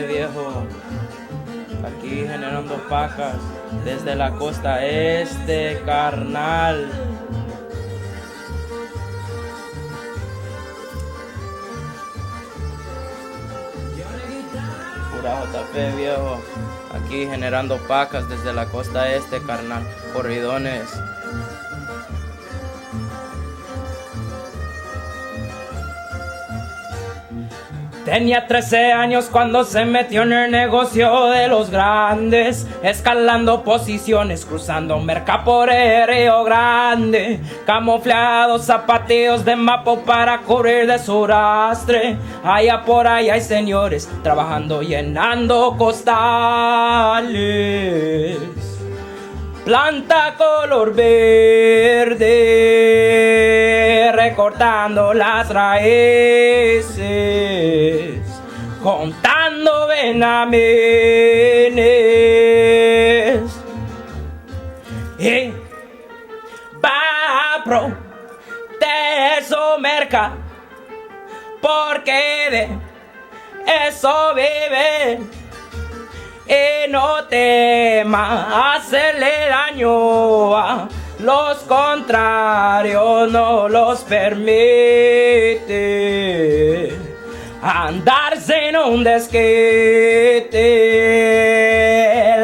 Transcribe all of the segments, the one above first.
Viejo, aquí generando pacas desde la costa este, carnal. Pura JP, viejo, aquí generando pacas desde la costa este, carnal. Corridones. Tenía 13 años cuando se metió en el negocio de los grandes, escalando posiciones, cruzando merca por el Río Grande, camuflados zapateos de mapo para cubrir de su rastre. Allá por allá hay señores trabajando llenando costales. Planta color verde, recortando las raíces, contando venamenes. Y va a proteger su merca, porque de eso vive. Y no tema hacerle daño a los contrarios, no los permite andarse en un desquite.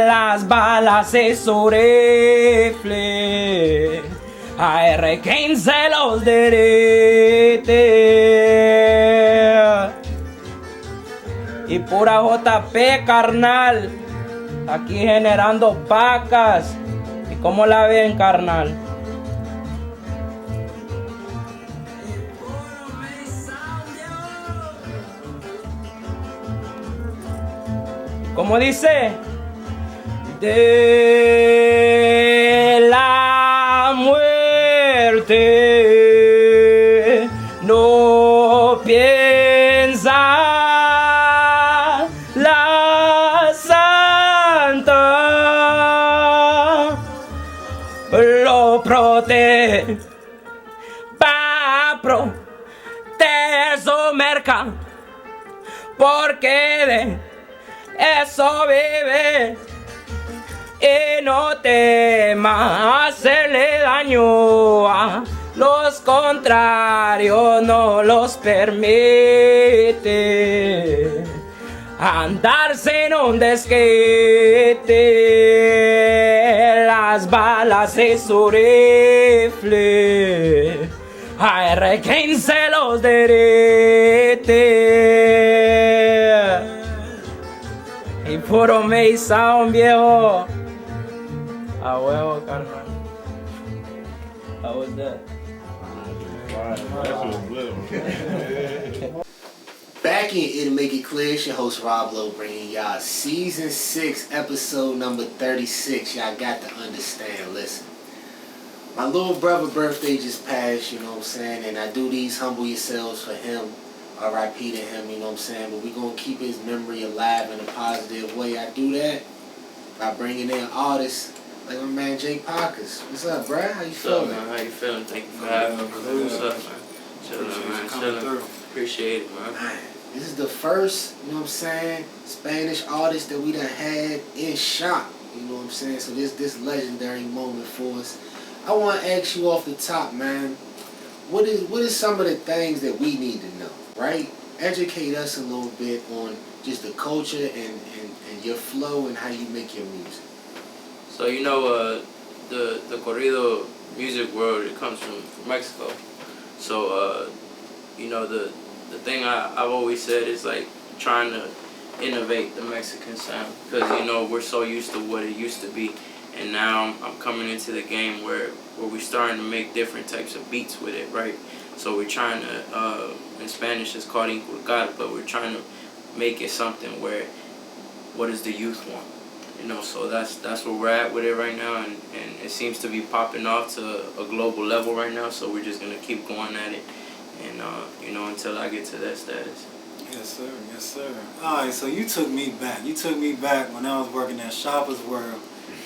Las balas de su rifle a R15 los derrite. Y pura JP, carnal, aquí generando pacas. ¿Y cómo la ven, carnal? ¿Cómo dice? De la muerte no piensa la santa, lo protege, va a proteger su merca, porque de eso vive. Y no tema hacerle daño a los contrarios, no los permite andarse en un desquite. Las balas de su rifle a R15 los derrite. Y puro Mason, viejo. A huevo, carnal. How was that? Back in It'll Make It Clear, it's your host Rob Lowe bringing y'all season 6, episode number 36. Y'all got to understand, listen. My little brother birthday just passed, you know what I'm saying, and I do these humble yourselves for him. R.I.P. to him, you know what I'm saying, but we're going to keep his memory alive in a positive way. I do that by bringing in artists like my man Jpacas. What's up, bruh? How you feeling? What's up, man? How you feeling? Thank you for having me. What's up, man? Chilling, man. Chilling. Appreciate it, man. This is the first, you know what I'm saying, Spanish artist that we done had in shop. You know what I'm saying? So this legendary moment for us. I want to ask you off the top, man. What is some of the things that we need to know, right? Educate us a little bit on just the culture and your flow and how you make your music. So you know, the corrido music world, it comes from Mexico. So you know, the thing I've always said is like trying to innovate the Mexican sound, because you know we're so used to what it used to be, and now I'm coming into the game where we're starting to make different types of beats with it, right? So we're trying to, in Spanish it's called inculcar, but we're trying to make it something where, what does the youth want? You know, so that's where we're at with it right now, and it seems to be popping off to a global level right now, so we're just going to keep going at it, and, you know, until I get to that status. Yes, sir. Yes, sir. All right, so you took me back. You took me back when I was working at Shoppers World.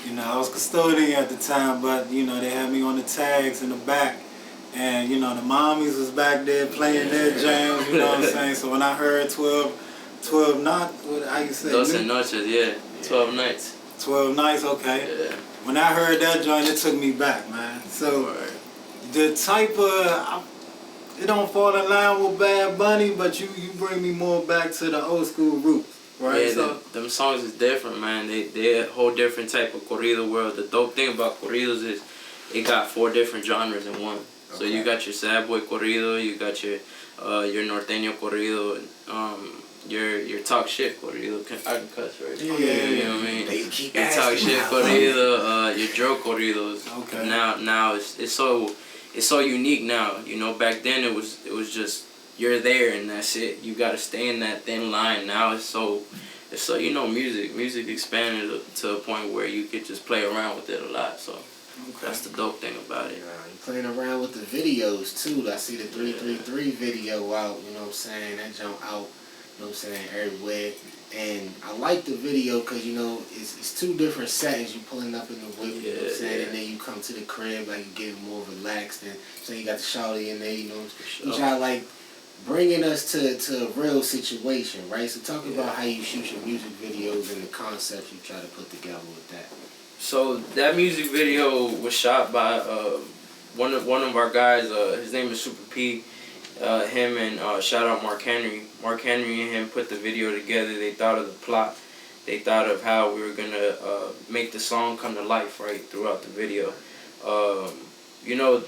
You know, I was custodian at the time, but, you know, they had me on the tags in the back. And, you know, the mommies was back there playing their jams, you know what I'm saying? So when I heard 12 not, what, how you say? 12 noches, yeah. 12 nights. 12 nights, okay. Yeah. When I heard that joint, it took me back, man. So Right. the type of, it don't fall in line with Bad Bunny, but you bring me more back to the old school roots, right? Yeah, So them songs is different, man. They're a whole different type of corrido world. The dope thing about corridos is it got 4 different genres in one. So you got your sad boy corrido, you got your norteño corrido, your talk shit corrido. I can cuss, right? Yeah, You know what I mean? They keep Your talk asking shit now. corrido, your drill corridos. Okay. Now it's so unique now. You know, back then it was just you're there and that's it. You gotta stay in that thin line. Now it's so you know, music expanded to a point where you could just play around with it a lot. So that's the dope thing about it. You're playing around with the videos too. I see the 333 video out, you know what I'm saying? That jump out, you know what I'm saying, everywhere. And I like the video because, you know, it's 2 different settings. You pulling up in the whip, you know what I'm saying? Yeah. And then you come to the crib, like you get more relaxed. And so you got the shawty in there, you know what I'm saying? You try like bringing us to a real situation, right? So talk about how you shoot your music videos and the concepts you try to put together with that. So that music video was shot by one of our guys. His name is Super P. Him and shout out Mark Henry. Mark Henry and him put the video together. They thought of the plot. They thought of how we were gonna make the song come to life, right, throughout the video. You know,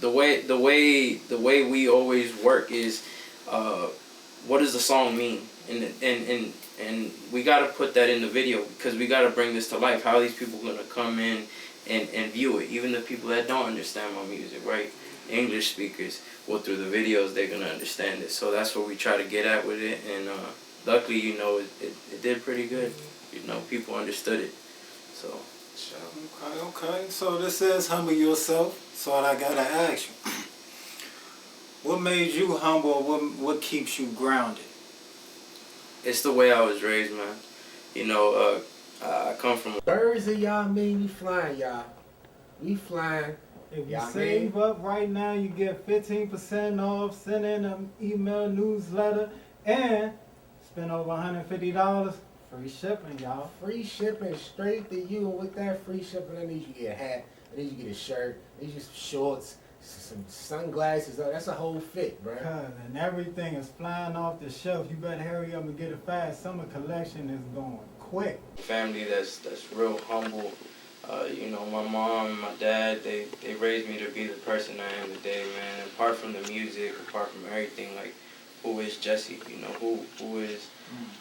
the way we always work is what does the song mean, and we gotta put that in the video because we gotta bring this to life. How are these people gonna come in and view it? Even the people that don't understand my music, right? English speakers, well, through the videos they're gonna understand it. So that's what we try to get at with it, and luckily, you know, it did pretty good. You know, people understood it. So. Okay. So this says humble yourself. So I gotta ask you, what made you humble? What keeps you grounded? It's the way I was raised, man. You know, I come from. Birds of y'all mean we flying, y'all. We flying. If you y'all save up right now, you get 15% off. Send in an email newsletter and spend over $150. Free shipping, y'all. Free shipping straight to you. And with that free shipping, I need you to get a hat. I need you to get a shirt. I need you some shorts, some sunglasses. That's a whole fit, bro. And everything is flying off the shelf. You better hurry up and get it fast. Summer collection is going quick. Family that's real humble. You know, my mom and my dad, they raised me to be the person I am today, man. Apart from the music, apart from everything, like, who is Jesse? You know,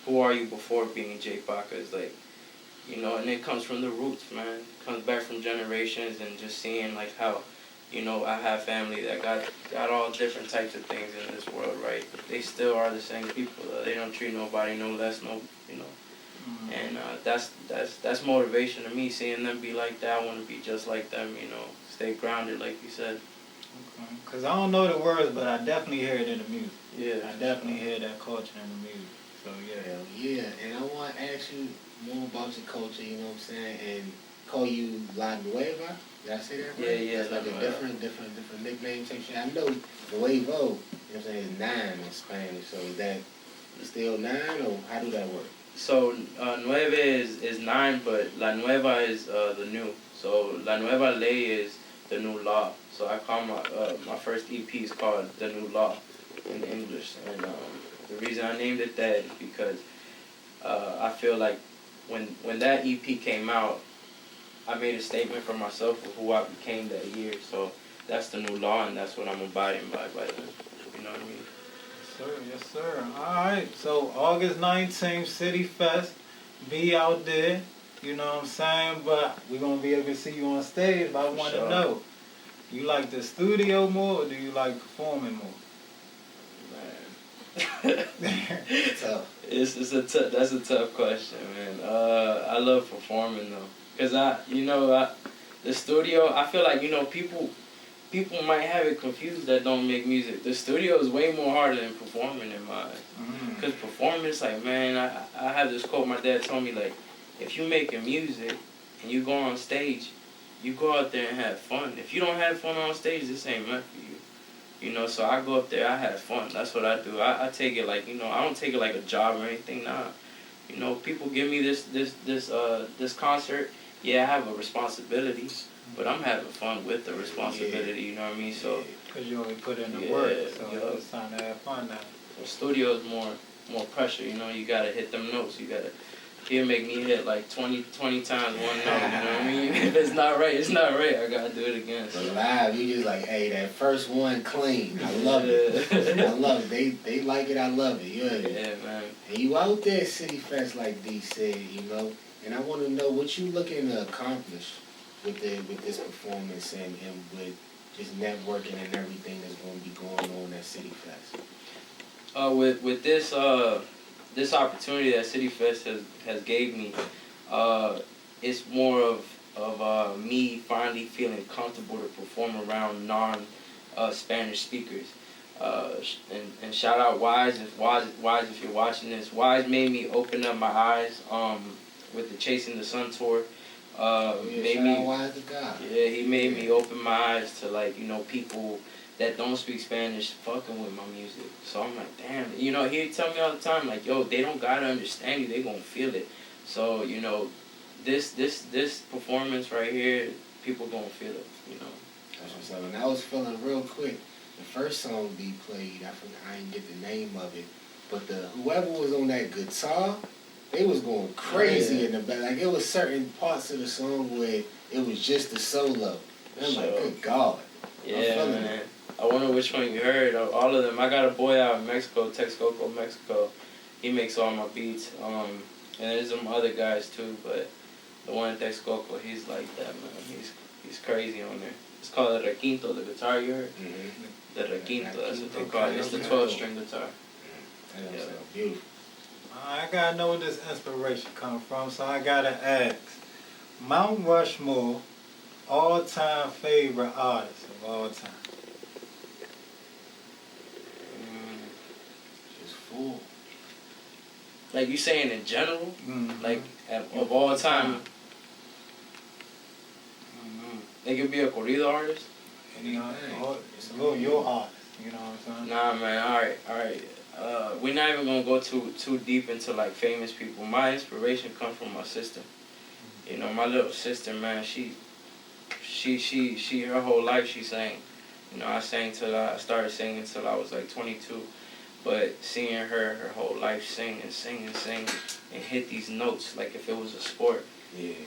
who are you before being Jpacas? Like, you know, and it comes from the roots, man. It comes back from generations and just seeing, like, how, you know, I have family that got all different types of things in this world, right? They still are the same people. They don't treat nobody no less, you know. And that's motivation to me, seeing them be like that. I want to be just like them, you know, stay grounded, like you said. Okay. Because I don't know the words, but I definitely hear it in the music. Yeah. I definitely hear that culture in the music. So, yeah. Hell yeah. And I want to ask you more about your culture, you know what I'm saying, and call you La Nueva. Did I say that right? Yeah. That's like a different nickname type shit. I know Nuevo, you know what I'm saying, is 9 in Spanish. So is that still 9, or how do that work? So, Nueve is 9, but La Nueva is the new. So, La Nueva Ley is the new law. So, I call my first EP is called The New Law in English. And the reason I named it that is because I feel like when that EP came out, I made a statement for myself of who I became that year. So, that's the new law, and that's what I'm abiding by then. You know what I mean? Yes, sir. All right. So August 19th, Cityfest. Be out there. You know what I'm saying? But we're going to be able to see you on stage. But I want to know, you like the studio more or do you like performing more? Man. Tough. That's a tough question, man. I love performing though. Cause the studio, I feel like, you know, people people might have it confused that don't make music. The studio is way more harder than performing in my eyes. Because performance, like, man, I have this quote my dad told me, like, if you making music and you go on stage, you go out there and have fun. If you don't have fun on stage, this ain't meant for you. You know, so I go up there, I have fun. That's what I do. I take it like, you know, I don't take it like a job or anything. Nah. You know, people give me this concert. Yeah, I have a responsibility, but I'm having fun with the responsibility. You know what I mean? So because you only put in the work, so it's time to have fun now. The studio is more pressure. You know, you gotta hit them notes. You gotta. He'll make me hit like 20 times one note, you know what I mean? If it's not right, it's not right. I gotta do it again. So. But live, you just like, hey, that first one clean. I love it. I love it. They like it, I love it. You heard it? Yeah, man. And you out there, Cityfest, like D said, you know. And I want to know what you looking to accomplish with this performance and with just networking and everything that's going to be going on at Cityfest. With this opportunity that Cityfest has gave me, it's more of me finally feeling comfortable to perform around non-Spanish speakers. And shout out Wise if you're watching this. Wise made me open up my eyes with the Chasing the Sun tour. He made me open my eyes to, like, you know, people that don't speak Spanish fucking with my music. So I'm like, damn. You know, he'd tell me all the time, like, yo, they don't gotta understand you, they gonna feel it. So, you know, this performance right here, people gonna feel it, you know. That's what's up. And I was feeling real quick. The first song we played, I didn't get the name of it, but whoever was on that guitar, they was going crazy in the back. Like, it was certain parts of the song where it was just the solo. And I'm like, good God. Yeah, man. I wonder which one you heard. All of them. I got a boy out in Mexico, Texcoco, Mexico. He makes all my beats. And there's some other guys too, but the one in Texcoco, he's like that, man. He's crazy on there. It's called the requinto, the guitar you heard. Mm-hmm. The requinto, that's what they call it. It's the 12-string guitar. Mm-hmm. That sounds beautiful. I gotta know where this inspiration comes from, so I gotta ask. Mount Rushmore, all-time favorite artist of all time. Just full. Like you saying in general, like of all time. They could be a corrido artist. You know, your artist. You know what I'm saying? Nah, man. All right. We're not even gonna go too deep into like famous people. My inspiration comes from my sister. You know, my little sister, man. She her whole life she sang. You know, I started singing till I was like 22. But seeing her whole life sing and hit these notes like if it was a sport,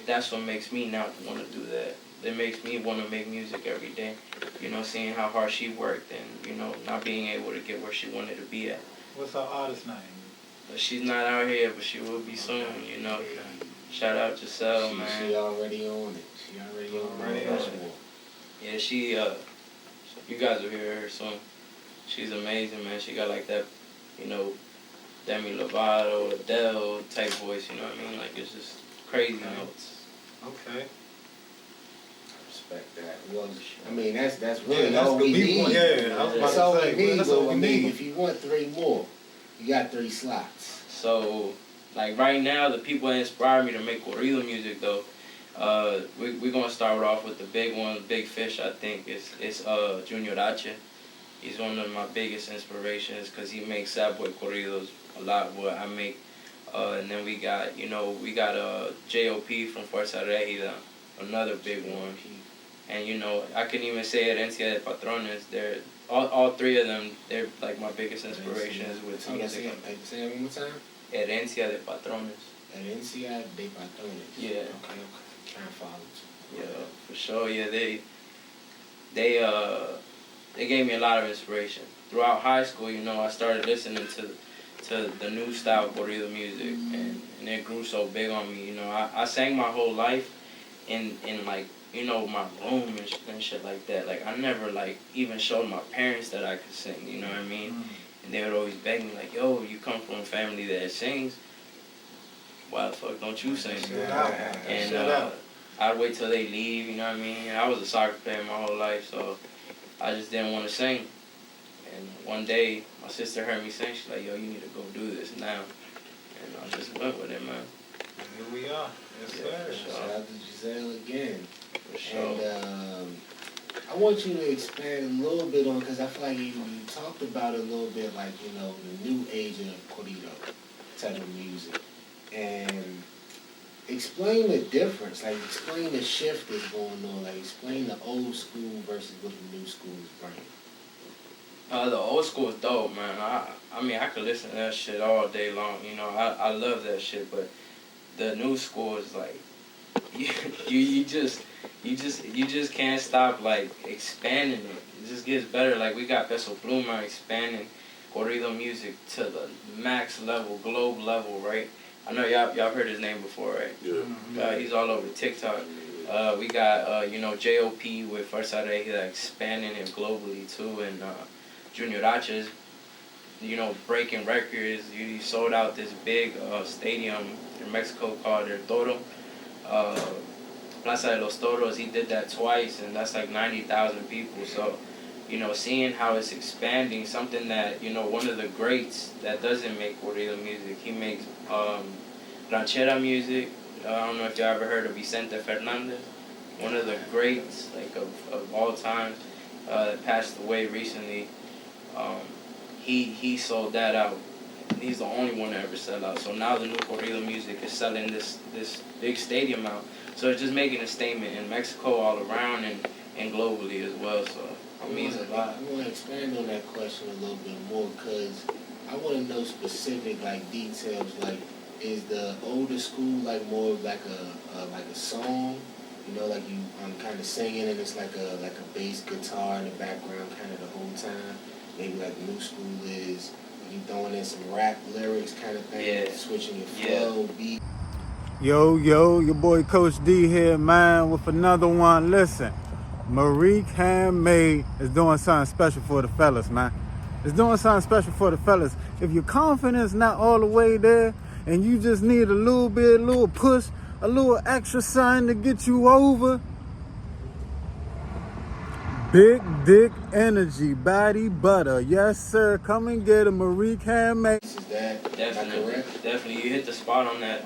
that's what makes me now want to do that. That makes me want to make music every day. You know, seeing how hard she worked and, you know, not being able to get where she wanted to be at. What's her artist name? But she's not out here, but she will be soon, you know. Shout out Giselle, man. She already on it. She already on it. Yeah, you guys will hear her soon. She's amazing, man. She got like that, you know, Demi Lovato, Adele type voice, you know what I mean? Like, it's just crazy notes. Okay. I respect that. Well, I mean, that's really all we need. Yeah, I was that's about all to say, we need. that's all we need. If you want 3 more, you got 3 slots. So, like right now, the people that inspire me to make corrido music, though, we're gonna start off with the big one, Big Fish. I think it's Junior H. He's one of my biggest inspirations because he makes sad boy corridos a lot. What I make, and then we got J.O.P. from Fuerza Regida, another big one. And you know, I can even say Herencia de Patrones. They're all 3 of them. They're like my biggest inspirations with music. Say it one more time. Herencia de Patrones. Herencia de Patrones. Yeah. Okay. I'm trying to follow too. Yeah, for sure. Yeah, they gave me a lot of inspiration. Throughout high school, you know, I started listening to the new style corrido music, and it grew so big on me. You know, I sang my whole life in like, you know, my room and shit like that. Like, I never, like, even showed my parents that I could sing, you know what I mean? And they would always beg me, like, yo, you come from a family that sings. Why the fuck don't you sing? And I'd wait till they leave, you know what I mean? I was a soccer player my whole life, so, I just didn't want to sing. And one day, my sister heard me sing. She's like, yo, you need to go do this now. And I just went with it, man. And here we are. Yes, Yeah, sir. for Shout out to Giselle again. For sure. And I want you to expand a little bit on, because I feel like you talked about it a little bit, like, you know, the new age of corrido type of music. And explain the difference, like explain the shift that's going on, like explain the old school versus what the new school is bringing. The old school is dope, man. I mean, I could listen to that shit all day long. You know, I love that shit. But the new school is like, you just can't stop like expanding it. It just gets better. Like we got Peso Pluma expanding corrido music to the max level, globe level, right? I know y'all heard his name before, right? Yeah. He's all over TikTok. We got you know, Jpacas with Fuerza Regida expanding it globally too, and Jpacas, you know, breaking records. He sold out this big stadium in Mexico called El Toro, Plaza de los Toros. He did that twice, and that's like 90,000 people. So, you know, seeing how it's expanding, something that, you know, one of the greats that doesn't make corrido music, he makes ranchera music. I don't know if y'all ever heard of Vicente Fernandez, one of the greats like of all time, that passed away recently. He sold that out. He's the only one to ever sell out. So now the new corrido music is selling this big stadium out. So it's just making a statement in Mexico, all around, and globally as well. So it means a lot. I want to expand on that question a little bit more, because I want to know specific like details. Like, is the older school like more of like a song? You know, like you kind of singing and it's like a bass guitar in the background kind of the whole time. Maybe like the new school is you throwing in some rap lyrics kind of thing, Yeah. switching your flow, beat. Yo, your boy Coach D here, man, with another one. Listen, Marique Handmade is doing something special for the fellas, man. It's doing something special for the fellas. If your confidence not all the way there and you just need a little push, a little extra something to get you over, Big Dick Energy Body Butter. Yes, sir. Come and get a Marique Handmade. Is that Definitely, correct? definitely, you hit the spot on that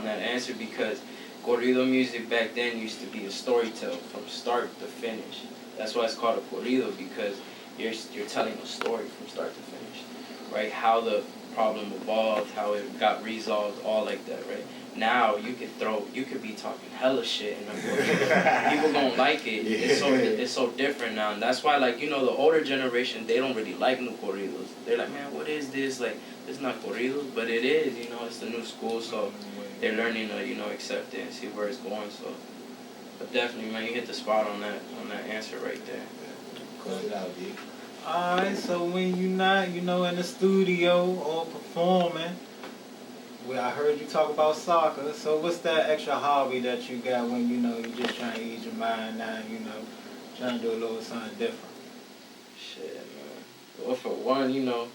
answer, because corrido music back then used to be a storytell from start to finish. That's why it's called a corrido, because you're telling a story from start to finish, right? How the problem evolved, how it got resolved, all like that, right? Now you could be talking hella shit and people don't like it. It's so different now, and that's why, like, you know, the older generation, they don't really like new corridos. They're like, man, what is this? Like, it's not corridos, but it is. You know, it's the new school, so they're learning to, you know, accept it and see where it's going. So, but definitely, man, you hit the spot on that answer right there. Close it out, D. Alright, so when you not, you know, in the studio or performing, well, I heard you talk about soccer. So what's that extra hobby that you got when, you know, you're just trying to ease your mind now, you know, trying to do a little something different? Shit, man. Well, for one, you know,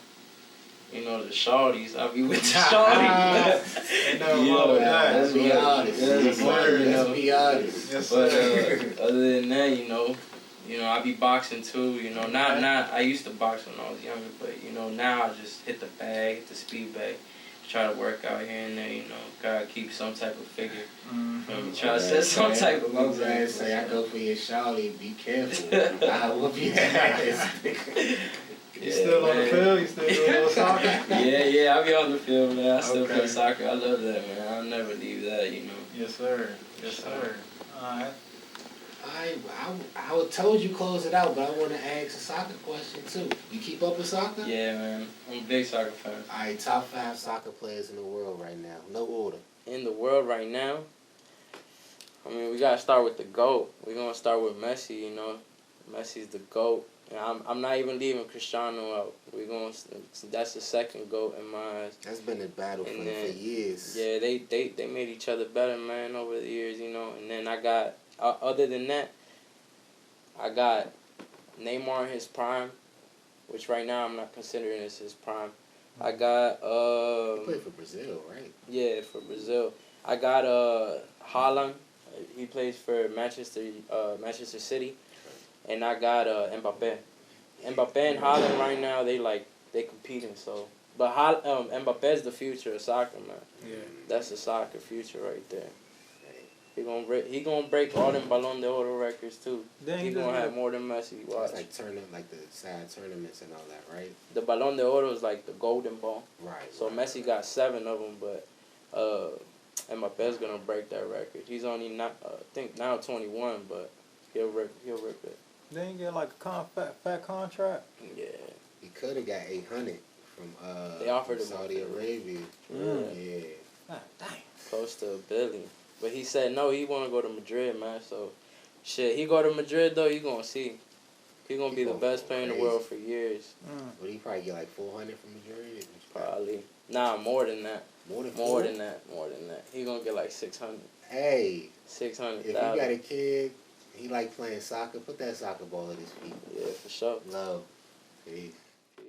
the shawties. I be with the shawties. Ain't nothing wrong with that. Let's be honest. Yes, sir. Let's be honest. Yes, But sir. other than that, you know, I be boxing too. You know, not I used to box when I was younger, but you know, now I just hit the bag, hit the speed bag. Try to work out here and there, you know. Gotta keep some type of figure. Try to set some type of I'm glad to say I go for your shawty. Be careful. I will be ass. You still on the field? You still doing a little soccer? Yeah, I be on the field, man. I still Okay. play soccer. I love that, man. I'll never leave that, you know. Yes, sir. Yes, sir. Alright. I told you close it out, but I want to ask a soccer question too. You keep up with soccer? Yeah, man. I'm a big soccer fan. All right, top 5 soccer players in the world right now. No order. In the world right now, I mean, we gotta start with the GOAT. We're gonna start with Messi, you know. Messi's the GOAT. And I'm not even leaving Cristiano out. That's the second GOAT in my eyes. That's been a battle for years. Yeah, they made each other better, man, over the years, you know. And then I got, other than that, I got Neymar in his prime, which right now I'm not considering as his prime. I got He played for Brazil, right? Yeah, for Brazil. I got Haaland. He plays for Manchester City. and I got Mbappe. Mbappe and Holland right now they competing. So, but Mbappe's the future of soccer, man. Yeah. That's the soccer future right there. He gonna break all them Ballon d'Or records too. Then He gonna have more than Messi. Watch. It's like the sad tournaments and all that, right? The Ballon d'Or is like the golden ball. Right. So Messi got 7 of them, but Mbappe's gonna break that record. He's only not, I think now 21, but he'll rip it. Then you get like a fat contract. Yeah. He could have got 800 from They offered him Saudi Arabia. Yeah. Ah, dang. Close to $1 billion. But he said no, he wanna go to Madrid, man. So shit, he go to Madrid though, you gonna see. He gonna be the best player in the world for years. Would he probably get like 400 from Madrid? Probably. Nah, more than that. More than that. He gonna get like 600. Hey, 600,000. if you got a kid, he like playing soccer, put that soccer ball at his feet. Yeah, for sure. Love. Peace. Peace.